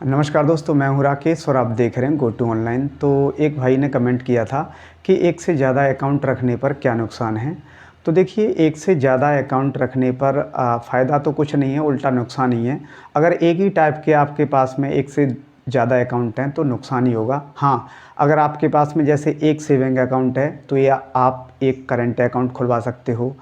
नमस्कार दोस्तों, मैं हूं राकेश और आप देख रहे हैं गो टू ऑनलाइन। तो एक भाई ने कमेंट किया था कि एक से ज़्यादा अकाउंट रखने पर क्या नुकसान है। तो देखिए, एक से ज़्यादा अकाउंट रखने पर फ़ायदा तो कुछ नहीं है, उल्टा नुकसान ही है। अगर एक ही टाइप के आपके पास में एक से ज़्यादा अकाउंट हैं तो नुकसान ही होगा। हाँ, अगर आपके पास में जैसे एक सेविंग अकाउंट है तो या आप एक करंट अकाउंट खुलवा सकते हो,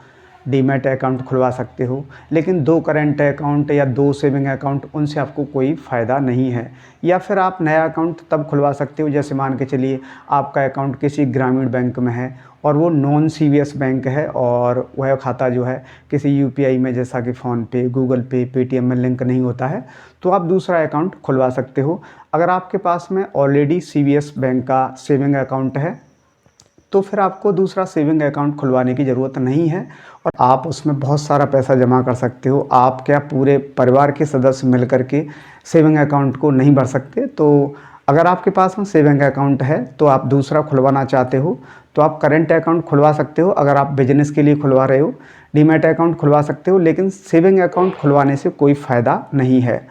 डीमैट अकाउंट खुलवा सकते हो। लेकिन 2 करंट अकाउंट या 2 सेविंग अकाउंट, उनसे आपको कोई फ़ायदा नहीं है। या फिर आप नया अकाउंट तब खुलवा सकते हो, जैसे मान के चलिए आपका अकाउंट किसी ग्रामीण बैंक में है और वो नॉन सीवीएस बैंक है और वह खाता जो है किसी यूपीआई में, जैसा कि फ़ोनपे, गूगल पे, पेटीएम में लिंक नहीं होता है, तो आप दूसरा अकाउंट खुलवा सकते हो। अगर आपके पास में ऑलरेडी सीवीएस बैंक का सेविंग अकाउंट है तो फिर आपको दूसरा सेविंग अकाउंट खुलवाने की ज़रूरत नहीं है और आप उसमें बहुत सारा पैसा जमा कर सकते हो। आप क्या, पूरे परिवार के सदस्य मिल कर के सेविंग अकाउंट को नहीं भर सकते। तो अगर आपके पास में सेविंग अकाउंट है तो आप दूसरा खुलवाना चाहते हो तो आप करंट अकाउंट खुलवा सकते हो। अगर आप बिजनेस के लिए खुलवा रहे हो, डीमैट अकाउंट खुलवा सकते हो, लेकिन सेविंग अकाउंट खुलवाने से कोई फ़ायदा नहीं है,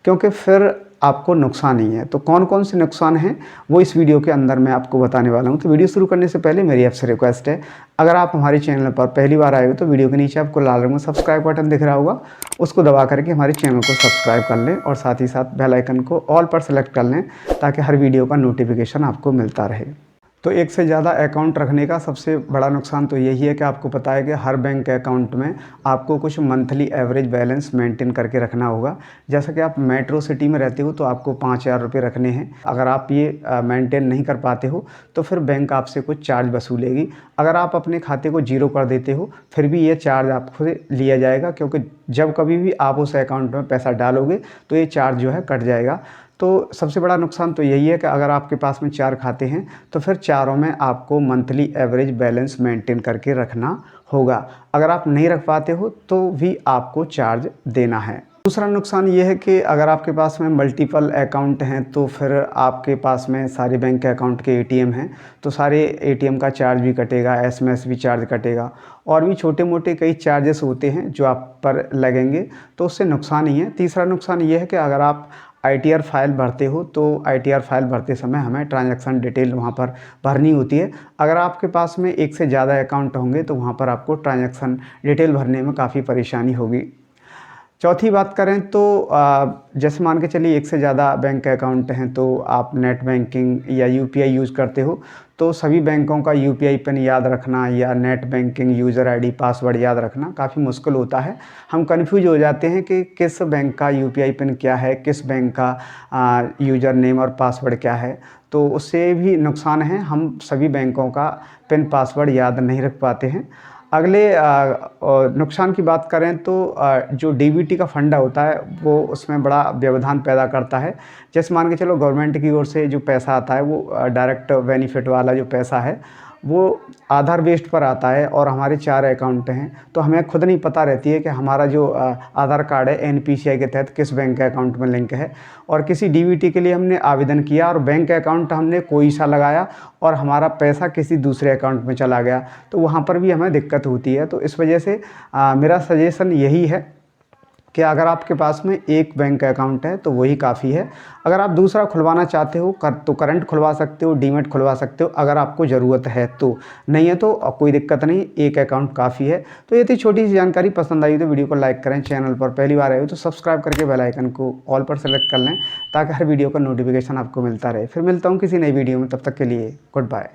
क्योंकि फिर आपको नुकसान ही है। तो कौन कौन से नुकसान हैं वो इस वीडियो के अंदर मैं आपको बताने वाला हूं। तो वीडियो शुरू करने से पहले मेरी आपसे रिक्वेस्ट है, अगर आप हमारे चैनल पर पहली बार आए हो तो वीडियो के नीचे आपको लाल रंग में सब्सक्राइब बटन दिख रहा होगा, उसको दबा करके हमारे चैनल को सब्सक्राइब कर लें और साथ ही साथ बेल आइकन को ऑल पर सेलेक्ट कर लें ताकि हर वीडियो का नोटिफिकेशन आपको मिलता रहे। तो एक से ज़्यादा अकाउंट रखने का सबसे बड़ा नुकसान तो यही है कि आपको पता है कि हर बैंक अकाउंट में आपको कुछ मंथली एवरेज बैलेंस मेंटेन करके रखना होगा। जैसा कि आप मेट्रो सिटी में रहते हो तो आपको 5,000 रुपये रखने हैं। अगर आप ये मेंटेन नहीं कर पाते हो तो फिर बैंक आपसे कुछ चार्ज वसूलेगी। अगर आप अपने खाते को जीरो कर देते हो फिर भी ये चार्ज आपको लिया जाएगा, क्योंकि जब कभी भी आप उस अकाउंट में पैसा डालोगे तो ये चार्ज जो है कट जाएगा। तो सबसे बड़ा नुकसान तो यही है कि अगर आपके पास में 4 खाते हैं तो फिर चारों में आपको मंथली एवरेज बैलेंस मेंटेन करके रखना होगा। अगर आप नहीं रख पाते हो तो भी आपको चार्ज देना है। दूसरा नुकसान ये है कि अगर आपके पास में मल्टीपल अकाउंट हैं तो फिर आपके पास में सारे बैंक अकाउंट के एटीएम हैं तो सारे एटीएम का चार्ज भी कटेगा, एसएमएस भी चार्ज कटेगा और भी छोटे मोटे कई चार्जेस होते हैं जो आप पर लगेंगे, तो उससे नुकसान ही है। तीसरा नुकसान ये है कि अगर आप आईटीआर फाइल भरते हो तो आईटीआर फाइल भरते समय हमें ट्रांजैक्शन डिटेल वहाँ पर भरनी होती है। अगर आपके पास में एक से ज़्यादा अकाउंट होंगे तो वहाँ पर आपको ट्रांजैक्शन डिटेल भरने में काफ़ी परेशानी होगी। चौथी बात करें तो जैसे मान के चलिए एक से ज़्यादा बैंक अकाउंट हैं तो आप नेट बैंकिंग या यूपीआई यूज़ करते हो तो सभी बैंकों का यूपीआई पिन याद रखना या net banking user ID password याद रखना काफ़ी मुश्किल होता है। हम कंफ्यूज हो जाते हैं कि किस बैंक का यूपीआई पिन क्या है, किस बैंक का यूज़र नेम और पासवर्ड क्या है। तो उससे भी नुकसान है, हम सभी बैंकों का पिन पासवर्ड याद नहीं रख पाते हैं। अगले नुकसान की बात करें तो जो डीबीटी का फंडा होता है वो उसमें बड़ा व्यवधान पैदा करता है। जैसे मान के चलो गवर्नमेंट की ओर से जो पैसा आता है वो डायरेक्ट बेनिफिट वाला जो पैसा है वो आधार बेस्ड पर आता है और हमारे 4 अकाउंट हैं तो हमें खुद नहीं पता रहती है कि हमारा जो आधार कार्ड है एनपीसीआई के तहत किस बैंक अकाउंट में लिंक है। और किसी डीबीटी के लिए हमने आवेदन किया और बैंक अकाउंट हमने कोई सा लगाया और हमारा पैसा किसी दूसरे अकाउंट में चला गया तो वहाँ पर भी हमें दिक्कत होती है। तो इस वजह से मेरा सजेशन यही है कि अगर आपके पास में एक बैंक अकाउंट है तो वही काफ़ी है। अगर आप दूसरा खुलवाना चाहते हो तो करंट खुलवा सकते हो, डीमैट खुलवा सकते हो अगर आपको ज़रूरत है तो, नहीं है तो कोई दिक्कत नहीं, एक अकाउंट काफ़ी है। तो ये थी छोटी सी जानकारी। पसंद आई तो वीडियो को लाइक करें, चैनल पर पहली बार आए हो तो सब्सक्राइब करके बेल आइकन को ऑल पर सेलेक्ट कर लें ताकि हर वीडियो का नोटिफिकेशन आपको मिलता रहे। फिर मिलता हूँ किसी नई वीडियो में, तब तक के लिए गुड बाय।